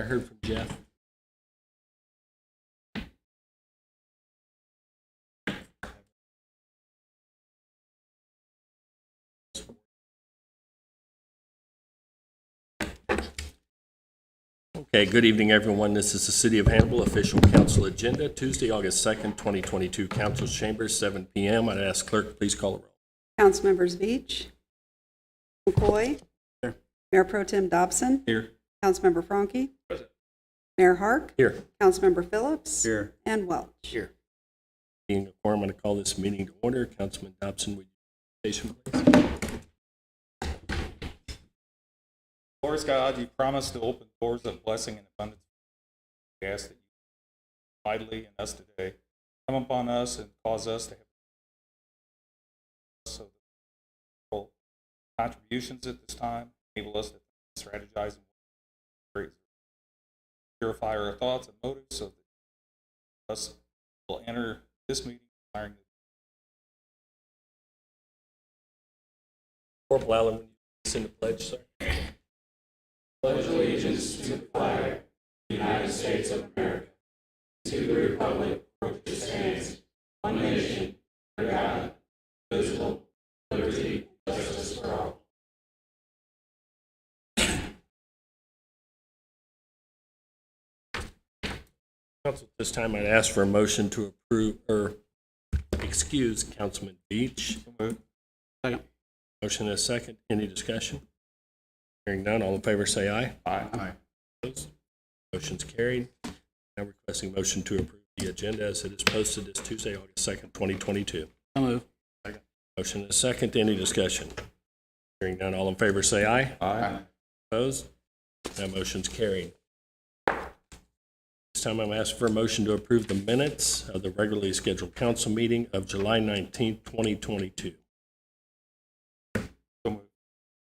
I heard from Jeff. Okay, good evening, everyone. This is the City of Hannibal official council agenda, Tuesday, August 2nd, 2022, council chambers, 7 p.m. I'd ask clerk, please call the roll. Councilmembers Veach, McCoy, Here. Mayor Pro Tem Dobson, Here. Councilmember Franke, Present. Mayor Hark, Here. Councilmember Phillips, Here. and Welch. Here. Being a quorum, I'm going to call this meeting to order. Councilman Dobson, would you station, please? Lord God, you promised to open doors of blessing and abundance. We ask that you mightily in us today come upon us and cause us to have so that contributions at this time enable us to strategize and purify our thoughts and motives so that us will enter this meeting desiring Corporal Allen, would you send the pledge, sir? Pledge allegiance to the flag of the United States of America, to the republic for which it stands, one nation, under God, indivisible, liberty, and justice for all. Council, at this time, I'd ask for a motion to approve or excuse Councilman Beach. Second. Motion is second. Any discussion? Hearing none, all in favor say aye. Aye. Opposed? Motion's carried. Now requesting motion to approve the agenda as it is posted this Tuesday, August 2nd, 2022. So move. Second. Motion is second. Any discussion? Hearing none, all in favor say aye. Aye. Opposed? That motion's carried. This time I'm asking for a motion to approve the minutes of the regularly scheduled council meeting of July 19th, 2022. So move.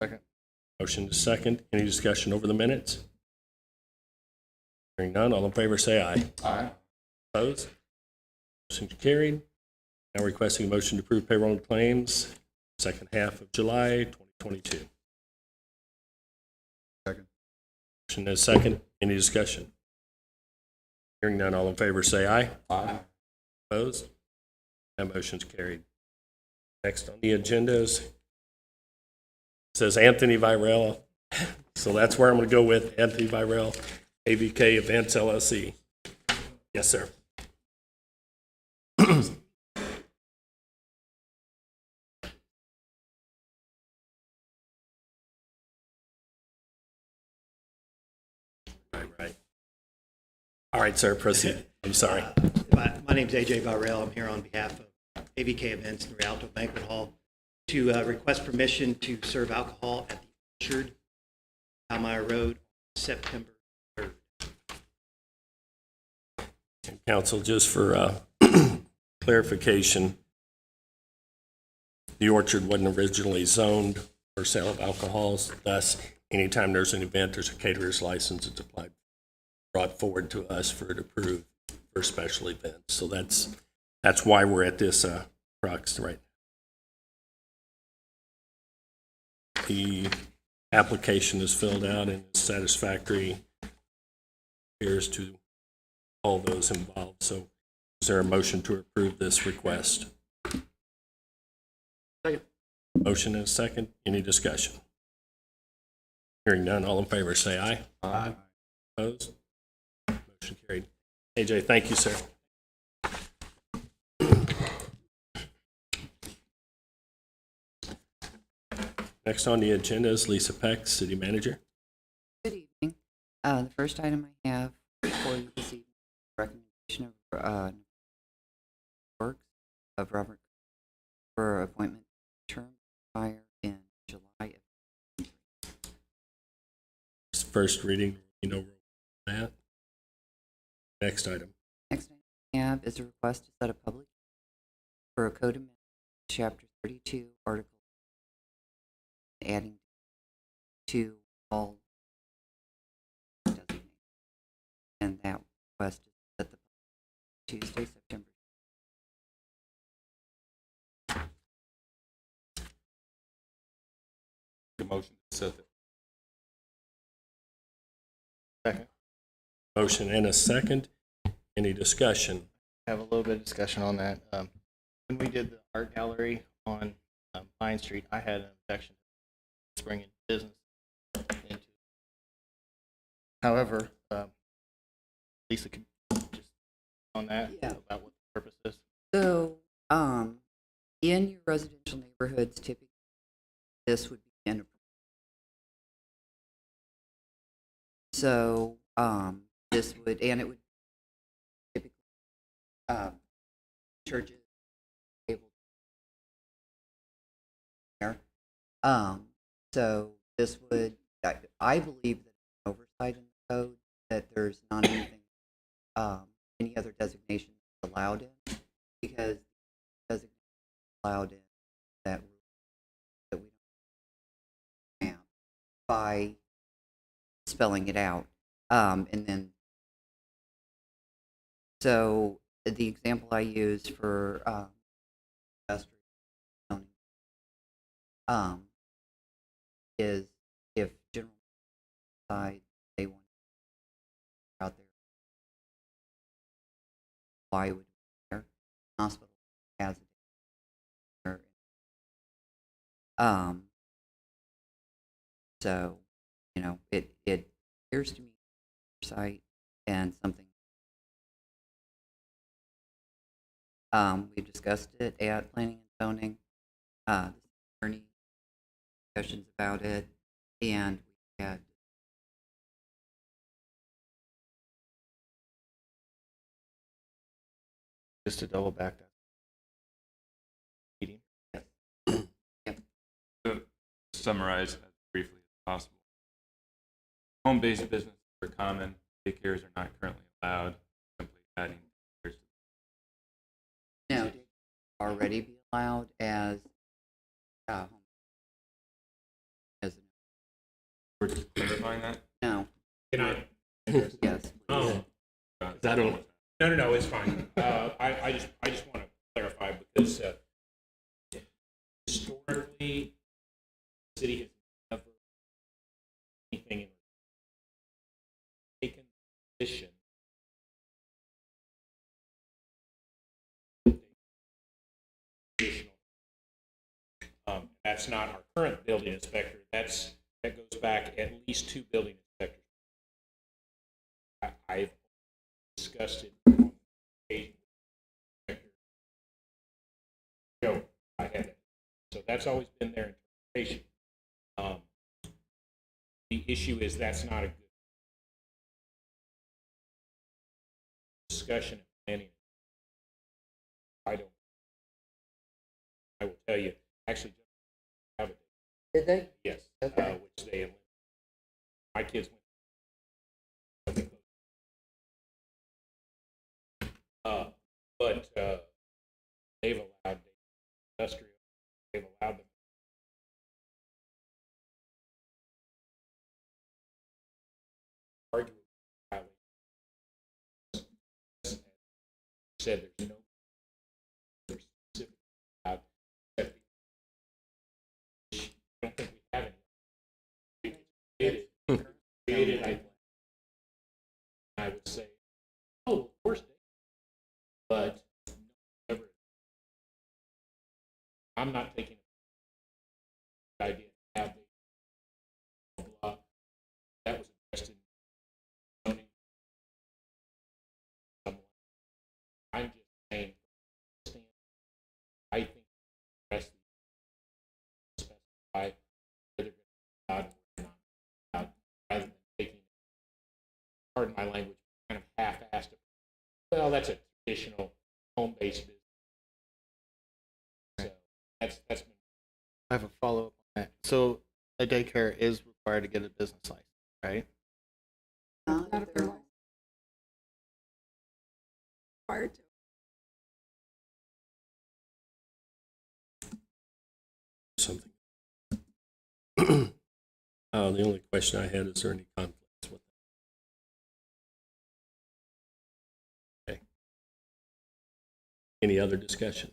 Second. Motion is second. Any discussion over the minutes? Hearing none, all in favor say aye. Aye. Opposed? Motion carried. Now requesting a motion to approve payroll and claims, second half of July 2022. Second. Motion is second. Any discussion? Hearing none, all in favor say aye. Aye. Opposed? That motion's carried. Next on the agenda is says Anthony Virell. So that's where I'm going to go with Anthony Virell, AVK Events LLC. Yes, sir. Right. All right, sir, proceed. I'm sorry. My name's AJ Varell. I'm here on behalf of AVK Events and Rialto Banquet Hall to request permission to serve alcohol at the Orchard, Palmyra Road, September 3rd. Council, just for clarification, the Orchard wasn't originally zoned for sale of alcohols. Thus, anytime there's an event, there's a caterer's license, it's applied, brought forward to us for it approved for special events. So that's why we're at this crux right now. The application is filled out and is satisfactory, appears to all those involved. So is there a motion to approve this request? Second. Motion and a second. Any discussion? Hearing none, all in favor say aye. Aye. Opposed? Motion carried. AJ, thank you, sir. Next on the agenda is Lisa Peck, City Manager. Good evening. The first item I have for you this evening is recommendation of works of Robert for appointment term expire in July of First reading, that. Next item. Next item I have is a request to set a public hearing for a code amendment, Chapter 32, Article adding to all designated. And that request is set the Tuesday, September. The motion to set the Motion and a second. Any discussion? Have a little bit of discussion on that. When we did the art gallery on Pine Street, I had an objection to bringing business into. However, Lisa could just on that Yeah. about what the purpose is. So, in your residential neighborhoods, typically, this would be inappropriate. So, this would, and it would typically, churches able there. So this would, I believe that an oversight in the code that there's not anything, any other designation allowed in, because designation allowed in that rule that we don't have by spelling it out. And then, so the example I use for industrial zoning is if general side they want out there, why would there hospital has it there. So you know it appears to me site and something we've discussed it at planning and zoning, attorney discussions about it, and we had Just to double back that meeting. To summarize as briefly as possible, home-based businesses are common. Daycares are not currently allowed. Simply adding daycares to no already be allowed as home as we're just clarifying that. no Can I? yes Oh, I don't. no, it's fine. I just want to clarify because historically, the city has never anything in taken position. Additional. That's not our current building inspector. That goes back at least 2 building inspectors. I've discussed it on occasion with Joe. I had it. So that's always been their interpretation. The issue is that's not a good discussion and planning. I will tell you, actually, have it. did they Yes, Okay. which they eliminated. My kids went. But they've allowed industrial. They've allowed them. Arguably, said there's no specific about except I don't think we have any. Created, I would say, oh, of course, but never. I'm not taking the idea to have the blah, that was addressed in zoning. I'm just saying, I think the rest of the specify whether it's allowed or not allowed, rather than taking, pardon my language, kind of half-assed. Well, that's a traditional home-based business. So that's been. I have a follow up on that. So a daycare is required to get a business license, right? Not if they're required to. Something. The only question I had, is there any conflicts with that? Okay. Any other discussion?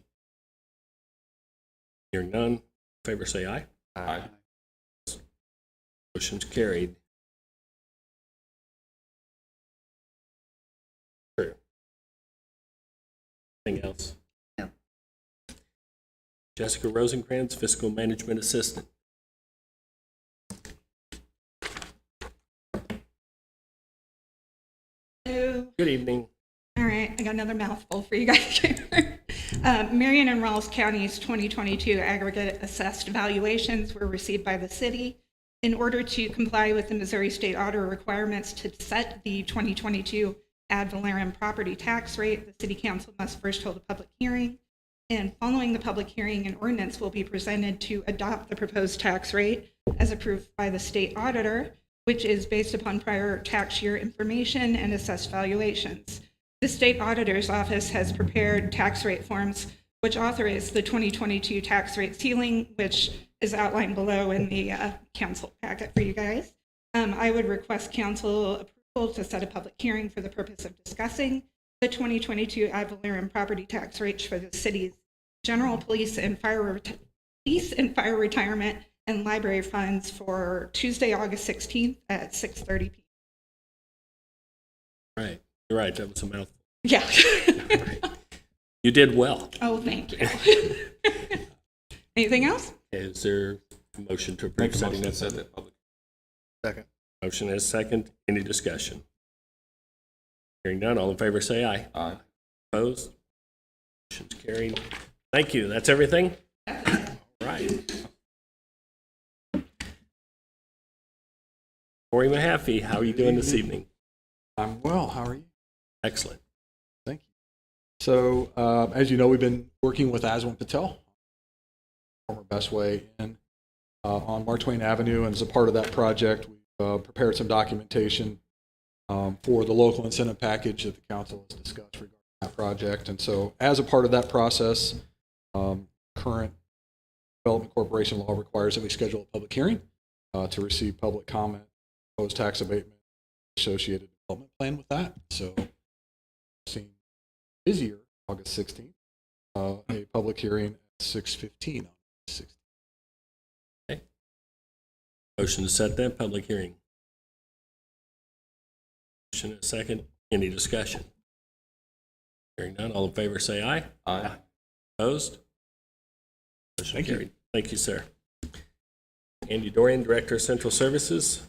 Hearing none, in favor say aye. Aye. Motion's carried. Anything else? No. Jessica Rosencrantz, Fiscal Management Assistant. Hello. Good evening. All right, I got another mouthful for you guys here. Marion and Rawls County's 2022 aggregate assessed valuations were received by the city. In order to comply with the Missouri State Auditor requirements to set the 2022 ad valorem property tax rate, the city council must first hold a public hearing. And following the public hearing, an ordinance will be presented to adopt the proposed tax rate as approved by the state auditor, which is based upon prior tax year information and assessed valuations. The state auditor's office has prepared tax rate forms which authorize the 2022 tax rate ceiling, which is outlined below in the council packet for you guys. I would request council approval to set a public hearing for the purpose of discussing the 2022 ad valorem property tax rates for the city's general police and fire retirement and library funds for Tuesday, August 16th at 6:30 p.m. Right. You're right. That was a mouthful. Yeah. You did well. Oh, thank you. Anything else? Is there a motion to approve Make a setting motion to that set public? that public. Second. Motion is second. Any discussion? Hearing none, all in favor say aye. Aye. Opposed? Motion's carried. Thank you. That's everything? All right. Corey Mahaffey, how are you doing this evening? I'm well. How are you? Excellent. Thank you. So, as you know, we've been working with Aswin Patel, former Best Way Inn, on Mark Twain Avenue. And as a part of that project, we've prepared some documentation for the local incentive package that the council has discussed regarding that project. And so, as a part of that process, current Development Corporation law requires that we schedule a public hearing to receive public comment, proposed tax abatement, associated development plan with that. So, seeing busier August 16th, a public hearing at 6:15 on August 16th. Okay. Motion to set that public hearing. Motion is second. Any discussion? Hearing none, all in favor say aye. Aye. Opposed? Motion Thank you. carried. Thank you, sir. Andy Dorian, Director of Central Services.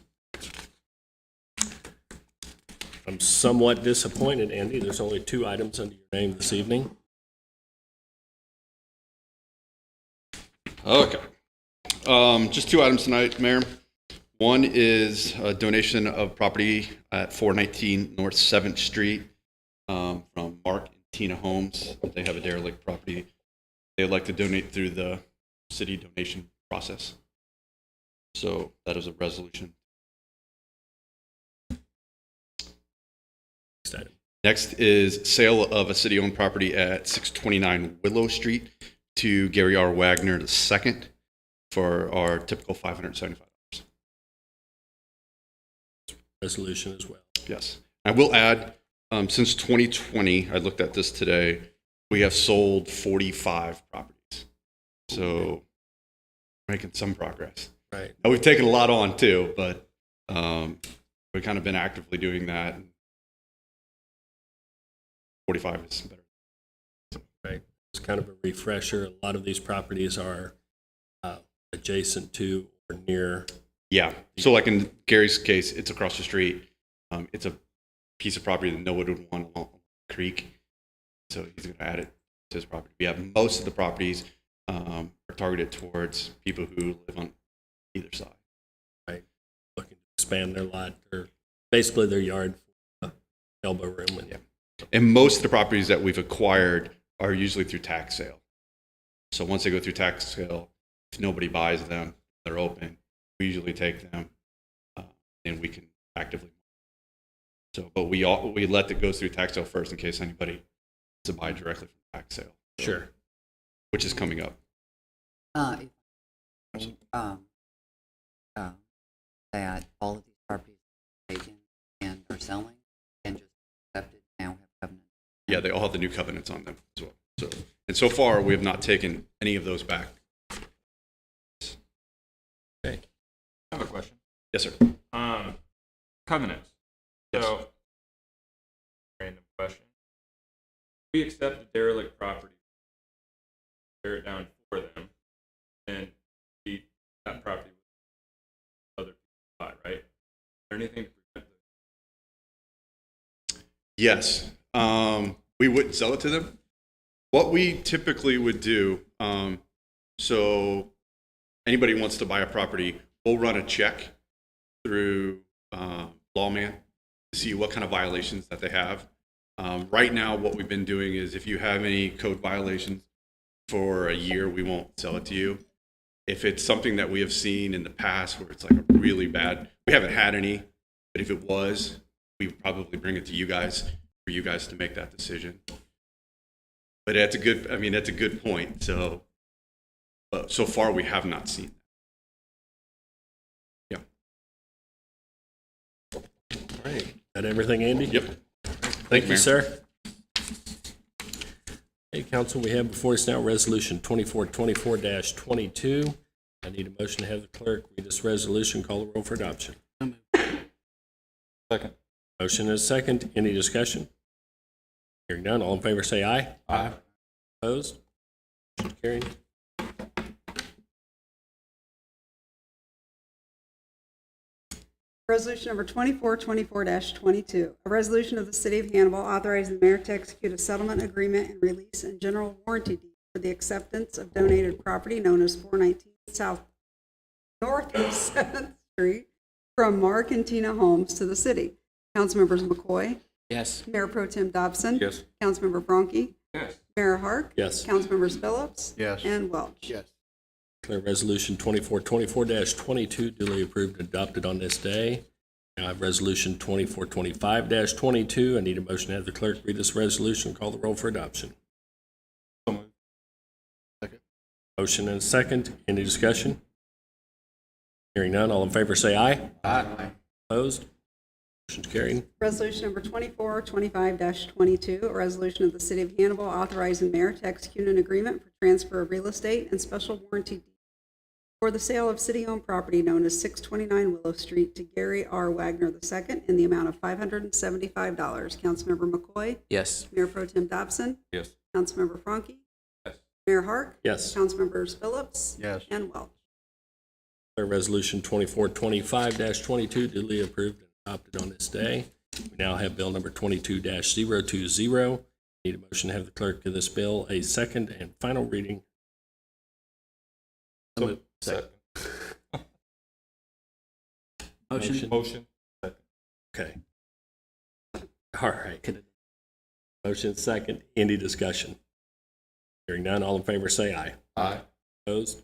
I'm somewhat disappointed, Andy. There's only 2 items under your name this evening. Okay. Just 2 items tonight, Mayor. One is a donation of property at 419 North 7th Street from Mark and Tina Holmes. They have a derelict property. They'd like to donate through the city donation process. So that is a resolution. Next item. Next is sale of a city-owned property at 629 Willow Street to Gary R. Wagner II for our typical $575. Resolution as well. Yes. I will add, since 2020, I looked at this today, we have sold 45 properties. So we're making some progress. Right. Now, we've taken a lot on too, but we've kind of been actively doing that. 45 is better. Right. It's kind of a refresher. A lot of these properties are adjacent to or near. Yeah. So like in Gary's case, it's across the street. It's a piece of property that no one would want along the creek. So he's going to add it to his property. We have most of the properties are targeted towards people who live on either side. Right. Looking to expand their lot or basically their yard for elbow room. And, Yeah. And most of the properties that we've acquired are usually through tax sale. So once they go through tax sale, if nobody buys them, they're open. We usually take them and we can actively. So, but we let it go through tax sale first in case anybody wants to buy directly from tax sale. So, sure. Which is coming up. That all of these properties are taken and are selling and just accepted now have covenants. Yeah, they all have the new covenants on them as well. So, and so far we have not taken any of those back. I have a question. Yes, sir. Covenants. So, random question. we accept the derelict property, tear it down for them, and that property with other people buy, right? Is there anything to prevent this? Yes, we wouldn't sell it to them. What we typically would do, so anybody wants to buy a property, we'll run a check through Lawman to see what kind of violations that they have. Right now, what we've been doing is if you have any code violations for a year, we won't sell it to you. If it's something that we have seen in the past where it's like a really bad, we haven't had any, but if it was, we would probably bring it to you guys for you guys to make that decision. But that's a good point. So, so far we have not seen that. Yeah. All right. Got everything, Andy? Yep. Thank you, sir. Hey, council, we have before us now Resolution 2424-22. I need a motion to have the clerk read this resolution, call the roll for adoption. Second. Motion is second. Any discussion? Hearing none, all in favor say aye. Aye. Opposed? Motion carried. Resolution number 2424-22, a resolution of the City of Hannibal authorizing the mayor to execute a settlement agreement and release and general warranty deed for the acceptance of donated property known as 419 North 7th Street from Mark and Tina Holmes to the city. Councilmembers McCoy, Yes. Mayor Pro Tem Dobson. Yes. Councilmember Bronke, Yes. Mayor Hark. Yes. Councilmembers Phillips. Yes. And Welch. Yes. Declare Resolution 2424-22 duly approved and adopted on this day. Now I have Resolution 2425-22. I need a motion to have the clerk read this resolution, call the roll for adoption. So moved. Second. Motion and a second. Any discussion? Hearing none, all in favor say aye. Aye. Opposed? Motion's carried. Resolution number 2425-22, a resolution of the City of Hannibal authorizing the mayor to execute an agreement for transfer of real estate and special warranty deed for the sale of city-owned property known as 629 Willow Street to Gary R. Wagner II in the amount of $575. Councilmember McCoy, Yes. Mayor Pro Tem Dobson, Yes. Councilmember Franke, Yes. Mayor Hark, Yes. Councilmembers Phillips Yes. and Welch. Declare Resolution 2425-22 duly approved and adopted on this day. We now have Bill number 22-020. Need a motion to have the clerk give this bill a second and final reading. So moved. Second. Motion. Second. Okay. All right. Motion second. Any discussion? Hearing none, all in favor say aye. Aye. Opposed?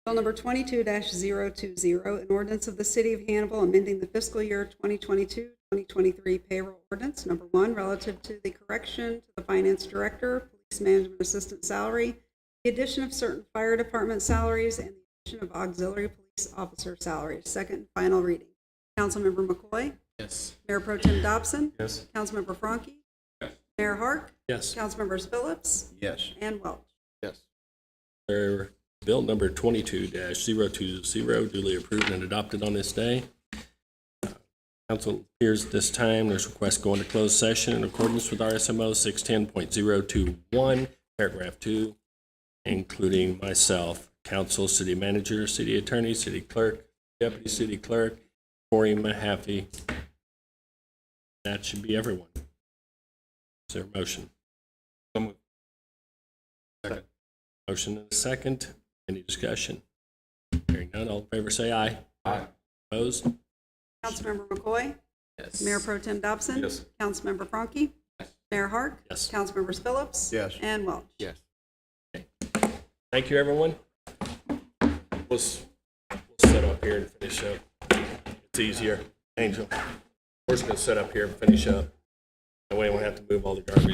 Bill number 22-020, an ordinance of the City of Hannibal amending the fiscal year 2022-2023 payroll ordinance. Number one, relative to the correction to the finance director, police management assistant salary, the addition of certain fire department salaries, and the addition of auxiliary police officer salaries. Second and final reading. Councilmember McCoy, Yes. Mayor Pro Tem Dobson, Yes. Councilmember Franke, Yes. Mayor Hark, Yes. Councilmembers Phillips Yes. and Welch. Yes. Declare Bill number 22-020 duly approved and adopted on this day. Council appears at this time. There's request going to closed session in accordance with RSMO 610.021, paragraph 2, including myself, council, city manager, city attorney, city clerk, deputy city clerk, Corey Mahaffey. That should be everyone. Is there a motion? So moved. Motion and a second. Any discussion? Hearing none, all in favor say aye. Aye. Opposed? Councilmember McCoy, Yes. Mayor Pro Tem Dobson. Yes. Councilmember Franke. Mayor Hark. Yes. Councilmembers Phillips. Yes. And Welch. Yes. Thank you, everyone. We'll set up here and finish up. It's easier. Angel, we're just going to set up here and finish up. That way we won't have to move all the garbage.